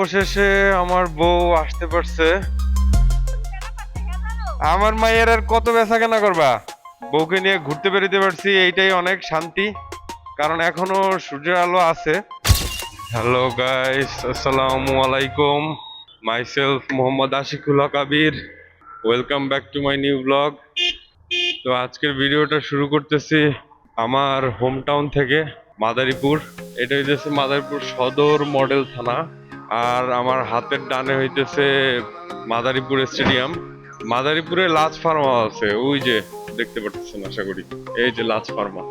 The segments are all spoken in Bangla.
অবশেষে আমার বউ আসতে পারছে। আমার মায়ের আর কত বেচা কেনা করবা, বউকে নিয়ে ঘুরতে বেরোতে পারছি, এইটাই অনেক শান্তি। কারণ এখনো সূর্যের আলো আছে। হ্যালো গাইস, আসসালামু আলাইকুম। Myself Mohammad Ashikul Haque Abir. Welcome back to my new blog. তো আজকের ভিডিওটা শুরু করতেছি আমার হোম টাউন থেকে, মাদারীপুর। এটা হইতেছে মাদারীপুর সদর মডেল থানা। আর আমার হাতের ডানে হইতেছে মাদারীপুর স্টেডিয়াম। মাদারীপুরে লাজ ফার্মা আছে, ওই যে দেখতে পাচ্ছেন আশা করি, এই যে লাজ ফার্মা।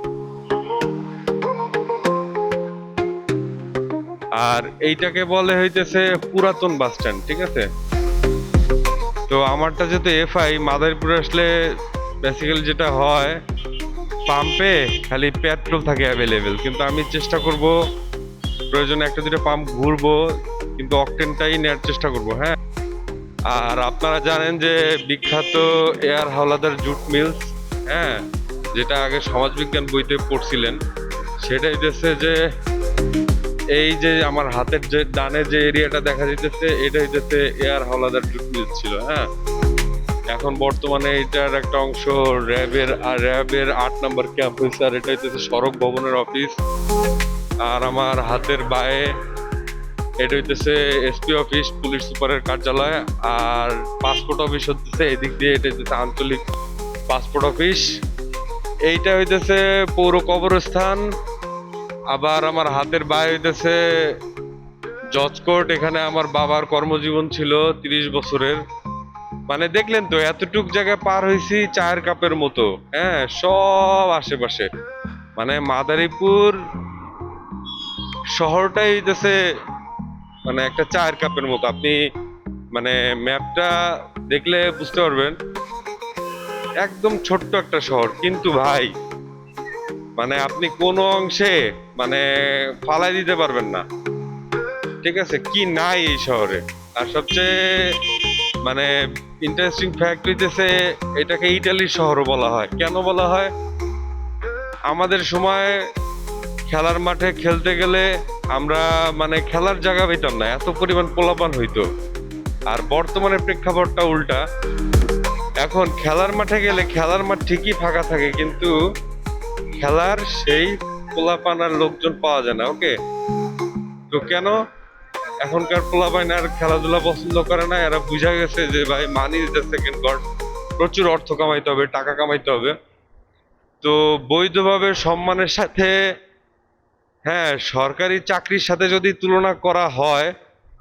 আর এইটাকে বলে হইতেছে পুরাতন বাস স্ট্যান্ড, ঠিক আছে। তো আমারটা যেহেতু এফআই, মাদারীপুরে আসলে বেসিক্যালি যেটা হয়, পাম্পে খালি পেট্রোল থাকে অ্যাভেলেবেল, কিন্তু আমি চেষ্টা করব প্রয়োজনে একটা দুটো পাম্প ঘুরবো, কিন্তু অকটেনটাই নেওয়ার চেষ্টা করব, হ্যাঁ। আর আপনারা জানেন যে বিখ্যাত এয়ার হাওলাদার জুট মিলস, হ্যাঁ, যেটা আগে সমাজবিজ্ঞান বইতে পড়ছিলেন, সেটা হইতেছে যে এই যে আমার হাতের যে ডানে যে এরিয়াটা দেখা যাইতেছে, এটা হইতেছে এয়ার হাওলাদার জুট মিলস ছিল, হ্যাঁ। এখন বর্তমানে এটার একটা অংশ র্যাবের 8 নম্বর ক্যাম্প হয়েছে, আর এটা হইতেছে সড়ক ভবনের অফিস। আর আমার হাতের বায়ে এটা হইতেছে এসপি অফিস, পুলিশ সুপারের কার্যালয়। আর পাসপোর্ট অফিস হচ্ছে এদিক দিয়ে, এটা হইতেছে আঞ্চলিক পাসপোর্ট অফিস। এইটা হইতেছে পৌর কবরস্থান। আবার আমার হাতের বায়ে হইতেছে জজ কোর্ট, এখানে আমার বাবার কর্মজীবন ছিল 30 বছরের। মানে দেখলেন তো, এতটুক জায়গায় পার হয়েছি চায়ের কাপের মতো, হ্যাঁ, সব আশেপাশে। মানে মাদারীপুর শহরটাই হইতেছে মানে একটা চায়ের কাপের মতো। আপনি মানে ম্যাপটা দেখলে বুঝতে পারবেন, একদম ছোট্ট একটা শহর, কিন্তু ভাই মানে আপনি কোনো অংশে মানে ফালাই দিতে পারবেন না, ঠিক আছে, কি নাই এই শহরে। আর সবচেয়ে মানে ইন্টারেস্টিং ফ্যাক্ট হইতেছে, এটাকে ইটালির শহরও বলা হয়। কেন বলা হয়? আমাদের সময় খেলার মাঠে খেলতে গেলে আমরা মানে খেলার জায়গা পেতাম না, এত পরিমাণ পোলাপান হইতো। আর বর্তমানে প্রেক্ষাপটটা উল্টা। এখন খেলার মাঠে গেলে খেলার মাঠ ঠিকই ফাঁকা থাকে, কিন্তু খেলার সেই পোলাপান আর লোকজন পাওয়া যায় না। ওকে, তো কেন? এখনকার পোলাপান আর খেলাধুলা পছন্দ করে না, এরা বুঝা গেছে যে ভাই money is the second god, প্রচুর অর্থ কামাইতে হবে, টাকা কামাইতে হবে। তো বৈধভাবে সম্মানের সাথে, হ্যাঁ, সরকারি চাকরির সাথে যদি তুলনা করা হয়,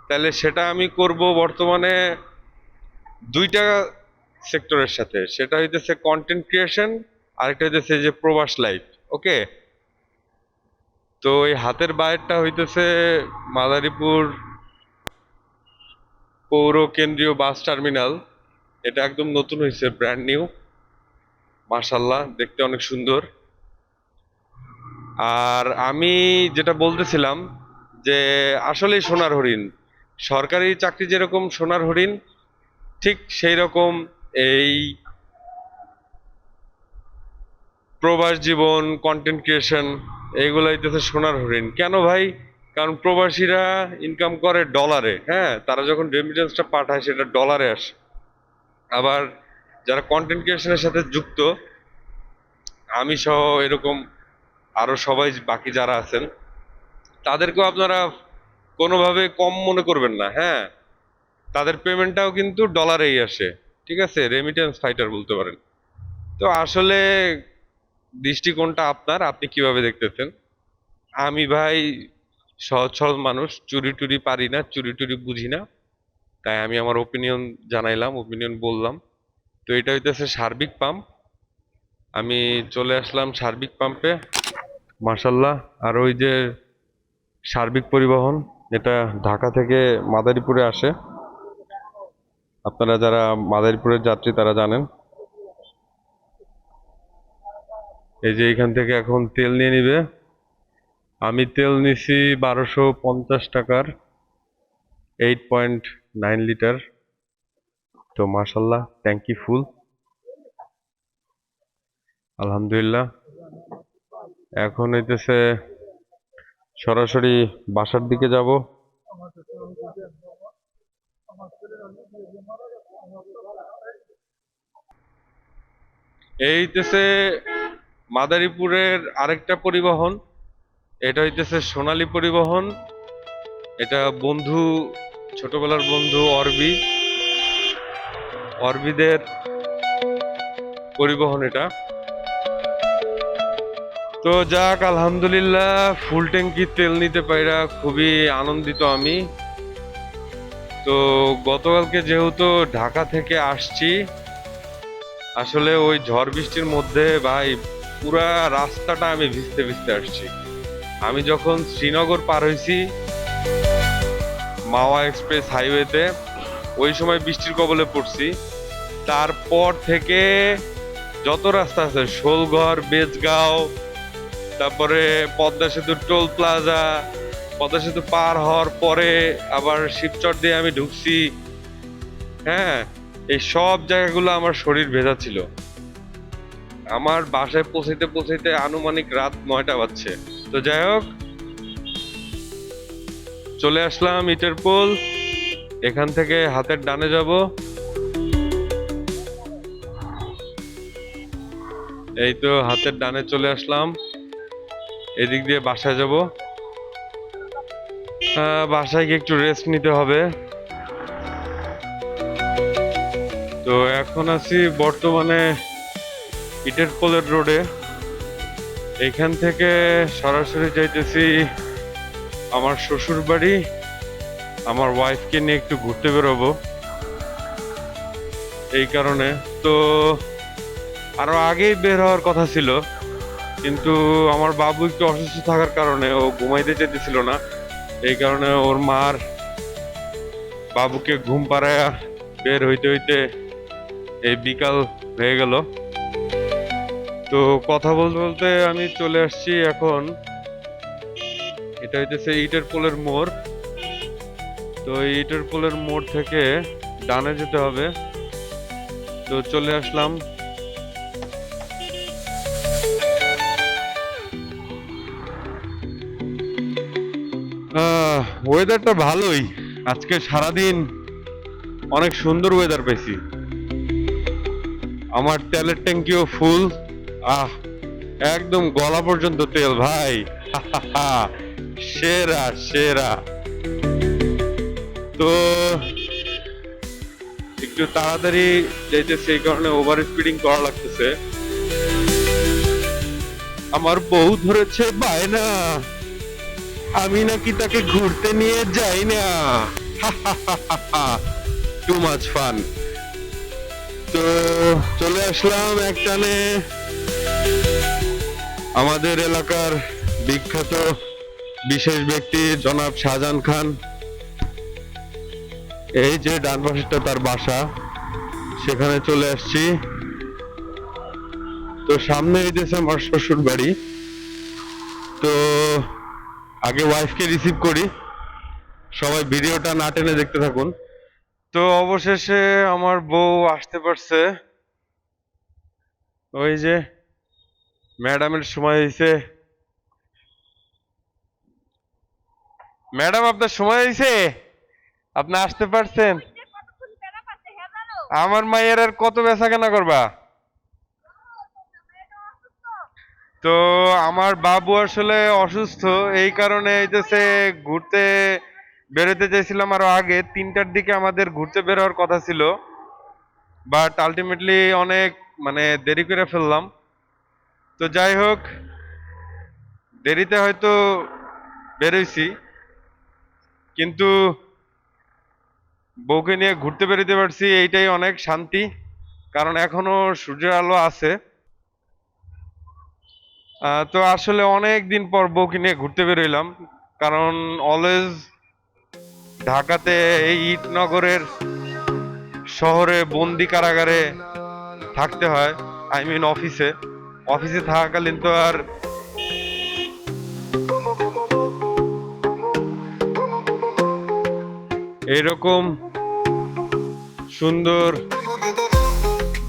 তাহলে সেটা আমি করব বর্তমানে দুইটা সেক্টরের সাথে। সেটা হইতেছে কন্টেন্ট ক্রিয়েশন, আরেকটা হইতেছে যে প্রবাস লাইফ। ওকে, তো এই হাতের বাইরটা হইতেছে মাদারীপুর পৌর কেন্দ্রীয় বাস টার্মিনাল। এটা একদম নতুন হয়েছে, ব্র্যান্ড নিউ, মাশাল্লাহ, দেখতে অনেক সুন্দর। আর আমি যেটা বলতেছিলাম যে আসলেই সোনার হরিণ, সরকারি চাকরি যেরকম সোনার হরিণ, ঠিক সেই রকম এই প্রবাস জীবন, কন্টেন্ট ক্রিয়েশন, এইগুলো হইতেছে সোনার হরিণ। কেন ভাই? কারণ প্রবাসীরা ইনকাম করে ডলারে, হ্যাঁ, তারা যখন রেমিটেন্সটা পাঠায় সেটা ডলারে আসে। আবার যারা কন্টেন্ট ক্রিয়েশনের সাথে যুক্ত, আমি সহ এরকম আরো সবাই বাকি যারা আছেন, তাদেরকেও আপনারা কোনোভাবে কম মনে করবেন না, হ্যাঁ। তাদের পেমেন্টটাও কিন্তু ডলারেই আসে, ঠিক আছে, রেমিটেন্স ফাইটার বলতে পারেন। তো আসলে দৃষ্টিকোণটা আপনার, আপনি কিভাবে দেখতেছেন। আমি ভাই সহজ সরল মানুষ, চুরি টুরি পারি না, চুরি টুরি বুঝি না, তাই আমি আমার ওপিনিয়ন জানাইলাম, ওপিনিয়ন বললাম। তো এটা হইতেছে সার্বিক পাম্প। আমি চলে আসলাম সার্বিক পাম্পে, মার্শাল্লাহ। আর ওই যে সার্বিক পরিবহন, এটা ঢাকা থেকে মাদারীপুরে আসে। আপনারা যারা মাদারীপুরের যাত্রী তারা জানেন। এই যে এখান থেকে এখন তেল নিয়ে নিবে। আমি তেল নিছি 1250 টাকার, 8.9 লিটার। তো মাশাল্লাহ, ট্যাঙ্কি ফুল, আলহামদুলিল্লাহ। এখন হইতেছে সরাসরি বাসার দিকে যাব। এই হইতেছে মাদারীপুরের আরেকটা পরিবহন, এটা হইতেছে সোনালী পরিবহন। এটা বন্ধু, ছোটবেলার বন্ধু অরবিদের পরিবহন এটা। তো যাক, আলহামদুলিল্লাহ ফুল ট্যাঙ্কি তেল নিতে পাইরা খুবই আনন্দিত আমি। তো গতকালকে যেহেতু ঢাকা থেকে আসছি, আসলে ওই ঝড় বৃষ্টির মধ্যে ভাই পুরা রাস্তাটা আমি ভিজতে ভিজতে আসছি। আমি যখন শ্রীনগর পার হইছি মাওয়া এক্সপ্রেস হাইওয়েতে, ওই সময় বৃষ্টির কবলে পড়ছি। তারপর থেকে যত রাস্তা আছে, শোলঘর, বেজগাঁও, তারপরে পদ্মা সেতুর টোল প্লাজা, পদ্মা সেতু পার হওয়ার পরে আবার শিবচর দিয়ে আমি ঢুকছি, হ্যাঁ, এই সব জায়গাগুলো আমার শরীর ভেজা ছিল। আমার বাসায় পৌঁছাইতে পৌঁছাইতে আনুমানিক রাত 9টা বাজছে। তো যাই হোক, চলে আসলাম ইটের পোল। এখান থেকে হাতের ডানে যাব, এই তো হাতের ডানে চলে আসলাম। এদিক দিয়ে বাসায় যাব। বাসায় গিয়ে একটু রেস্ট নিতে হবে। তো এখন আছি বর্তমানে ইটের পোলের রোডে। এখান থেকে সরাসরি যাইতেছি আমার শ্বশুর বাড়ি। আমার ওয়াইফকে নিয়ে একটু ঘুরতে বেরোবো, এই কারণে। তো আরো আগেই বের হওয়ার কথা ছিল, কিন্তু আমার বাবু একটু অসুস্থ থাকার কারণে ও ঘুমাইতে চাইতেছিল না। এই কারণে ওর মার বাবুকে ঘুম পাড়ায় বের হইতে হইতে এই বিকাল হয়ে গেল। তো কথা বলতে বলতে আমি চলে আসছি এখন, এটা হইতেছে ইটের পোলের মোড়। তো এই ইটের পোলের মোড় থেকে ডানে যেতে হবে। তো চলে আসলাম। ওয়েদারটা ভালোই, আজকে সারাদিন অনেক সুন্দর ওয়েদার পেয়েছি। আমার তেলের ট্যাঙ্কিও ফুল। আহ, একদম গলা পর্যন্ত তেল ভাই। সেরা সেরা। তো একটু তাড়াতাড়ি যাইতেছে, এই কারণে ওভার স্পিডিং করা লাগতেছে। আমার বউ ধরেছে বায়না, আমি নাকি তাকে ঘুরতে নিয়ে যাই না। Too much fun. তো চলে আসলাম একটানে আমাদের এলাকার বিখ্যাত বিশেষ ব্যক্তি জনাব শাহজাহান খান। এই যে ডান পাশেরটা তার বাসা, সেখানে চলে আসছি। তো সামনে হইতেছে আমার শ্বশুর বাড়ি। তো আগে ওয়াইফকে রিসিভ করি, সবাই ভিডিওটা না টেনে দেখতে থাকুন। তো অবশেষে আমার বউ আসতে পারছে। ওই যে ম্যাডামের সময় হয়েছে। ম্যাডাম, আপনার সময় হয়েছে, আপনি আসতে পারছেন। আমার মায়ের আর কত বেচা কেনা করবা। তো আমার বাবু আসলে অসুস্থ, এই কারণে হইতেছে ঘুরতে বেরোতে চাইছিলাম। আরো আগে 3টার দিকে আমাদের ঘুরতে বের হওয়ার কথা ছিল, বাট আলটিমেটলি অনেক দেরি করে ফেললাম। তো যাই হোক, দেরিতে হয়তো বেরোইছি, কিন্তু বউকে নিয়ে ঘুরতে বেরোতে পারছি, এইটাই অনেক শান্তি। কারণ এখনো সূর্যের আলো আছে। তো আসলে অনেক দিন পর বউকে নিয়ে ঘুরতে বেরোইলাম, কারণ অলওয়েজ ঢাকাতে এই ইটনগরের শহরে বন্দি কারাগারে থাকতে হয়। আই মিন অফিসে অফিসে থাকাকালীন তো আর এইরকম সুন্দর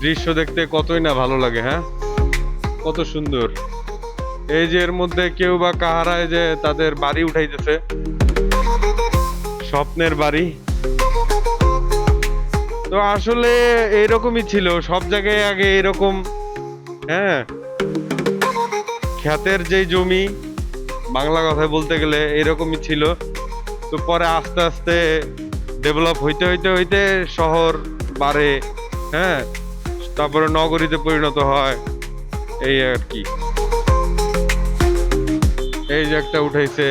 দৃশ্য দেখতে কতই না ভালো লাগে। হ্যাঁ, কত সুন্দর। এই যে এর মধ্যে কেউ বা কাহারায় যে তাদের বাড়ি উঠাইতেছে, স্বপ্নের বাড়ি। তো আসলে এরকমই ছিল সব জায়গায় আগে এরকম। হ্যাঁ, ক্ষেতের যেই জমি, বাংলা কথায় বলতে গেলে এরকমই ছিল। তো পরে আস্তে আস্তে ডেভেলপ হইতে হইতে হইতে শহর বাড়ে। হ্যাঁ, তারপরে নগরীতে পরিণত হয়, এই আর কি। এই যে একটা উঠাইছে,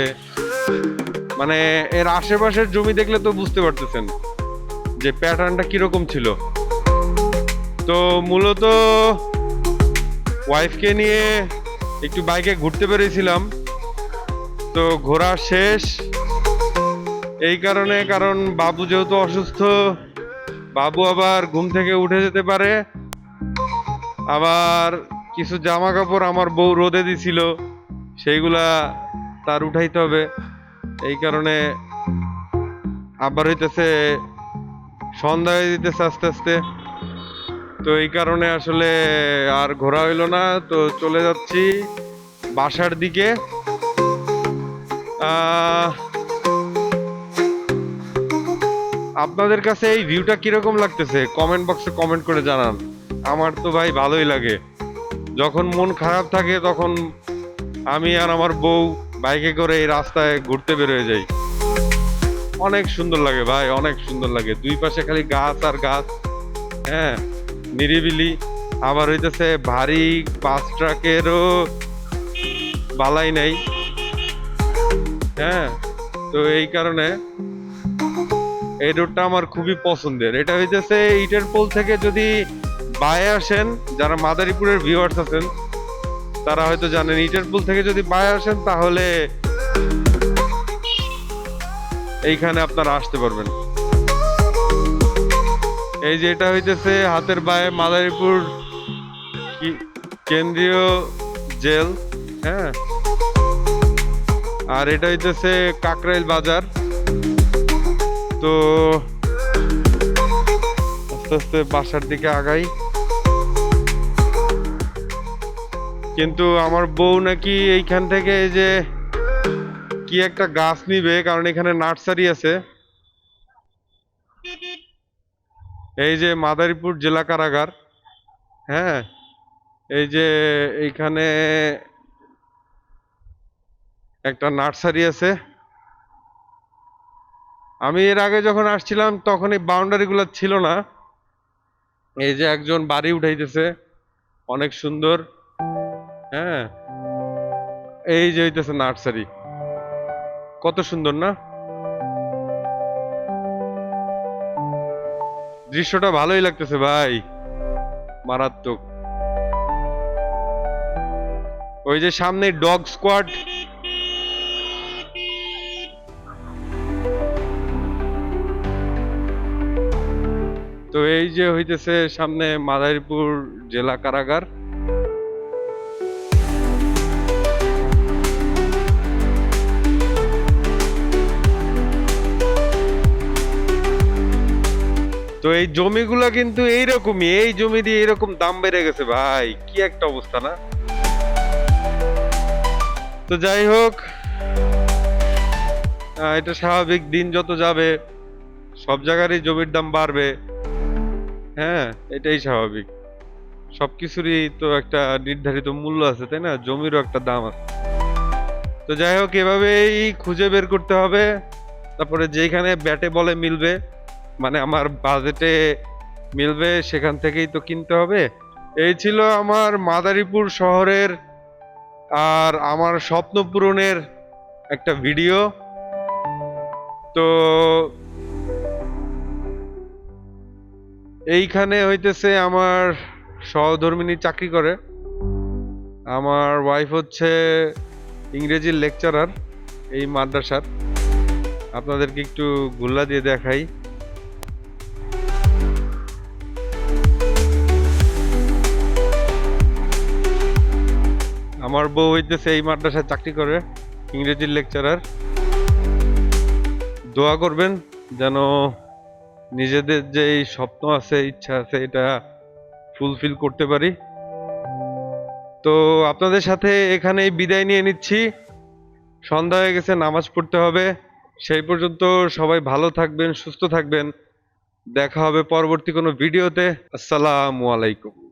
মানে এর আশেপাশের জমি দেখলে তো বুঝতে পারতেছেন যে প্যাটার্নটা কিরকম ছিল। তো মূলত ওয়াইফকে নিয়ে একটু বাইকে ঘুরতে বেরিয়েছিলাম, তো ঘোরা শেষ এই কারণে, কারণ বাবু যেহেতু অসুস্থ, বাবু আবার ঘুম থেকে উঠে যেতে পারে, আবার কিছু জামা কাপড় আমার বউ রোদে দিছিল, সেইগুলা তার উঠাইতে হবে। এই কারণে আবার হইতেছে সন্ধ্যা হয়ে দিতেছে আস্তে আস্তে। তো এই কারণে আসলে আর ঘোরা হইলো না, তো চলে যাচ্ছি বাসার দিকে। আহ আপনাদের কাছে এই ভিউটা কিরকম লাগতেছে কমেন্ট বক্সে কমেন্ট করে জানান। আমার তো ভাই ভালোই লাগে, যখন মন খারাপ থাকে তখন আমি আর আমার বউ বাইকে করে এই রাস্তায় ঘুরতে বের হয়ে যাই। অনেক সুন্দর লাগে ভাই, অনেক সুন্দর লাগে, দুই পাশে খালি গাছ আর গাছ। হ্যাঁ, নিরিবিলি। আবার হইতেছে ভারী বাস ট্রাকেরও বালাই নাই। হ্যাঁ, তো এই কারণে এই রোডটা আমার খুবই পছন্দের। এটা হইতেছে ইটের পোল থেকে যদি বায়ে আসেন, যারা মাদারীপুরের ভিউয়ার্স আছেন তারা হয়তো জানেন, ইটের পোল থেকে যদি বায়ে আসেন তাহলে এইখানে আপনারা আসতে পারবেন। এই যে এটা হইতেছে হাতের বায়ে মাদারীপুর কেন্দ্রীয় জেল। হ্যাঁ, আর এটা হইতেছে কাকরাইল বাজার। তো আস্তে আস্তে বাসার দিকে আগাই, কিন্তু আমার বউ নাকি এইখান থেকে এই যে কি একটা গাছ নিবে, কারণ এখানে নার্সারি আছে। এই যে মাদারীপুর জেলা কারাগার। হ্যাঁ, এই যে এইখানে একটা নার্সারি আছে। আমি এর আগে যখন আসছিলাম তখন এই বাউন্ডারি গুলো ছিল না। এই যে একজন বাড়ি উঠাইতেছে, অনেক সুন্দর। হ্যাঁ, এই যে হইতেছে নার্সারি, কত সুন্দর না? দৃশ্যটা ভালোই লাগতেছে ভাই, মারাত্মক। ওই যে সামনে ডগ স্কোয়াড। তো এই যে হইতেছে সামনে মাদারীপুর জেলা কারাগার। তো এই জমিগুলা কিন্তু এইরকমই, এই জমি দিয়ে এরকম দাম বেড়ে গেছে ভাই, কি একটা অবস্থা না? তো যাই হোক, এটা স্বাভাবিক, দিন যত যাবে সব জায়গারই জমির দাম বাড়বে। হ্যাঁ, এটাই স্বাভাবিক, সবকিছুরই তো একটা নির্ধারিত মূল্য আছে, তাই না? জমিরও একটা দাম আছে। তো যাই হোক, এভাবেই খুঁজে বের করতে হবে, তারপরে যেখানে ব্যাটে বলে মিলবে, মানে আমার বাজেটে মিলবে, সেখান থেকেই তো কিনতে হবে। এই ছিল আমার মাদারীপুর শহরের আর আমার স্বপ্ন পূরণের একটা ভিডিও। তো এইখানে হইতেছে আমার সহধর্মিনী চাকরি করে, আমার ওয়াইফ হচ্ছে ইংরেজির লেকচারার এই মাদ্রাসার। আপনাদেরকে একটু গুল্লা দিয়ে দেখাই। আমার বউ হইতেছে এই মাদ্রাসায় চাকরি করে, ইংরেজির লেকচারার। দোয়া করবেন যেন নিজেদের যে এই স্বপ্ন আছে, ইচ্ছা আছে, এটা ফুলফিল করতে পারি। তো আপনাদের সাথে এখানেই বিদায় নিয়ে নিচ্ছি, সন্ধ্যা হয়ে গেছে, নামাজ পড়তে হবে। সেই পর্যন্ত সবাই ভালো থাকবেন, সুস্থ থাকবেন। দেখা হবে পরবর্তী কোনো ভিডিওতে। আসসালামু আলাইকুম।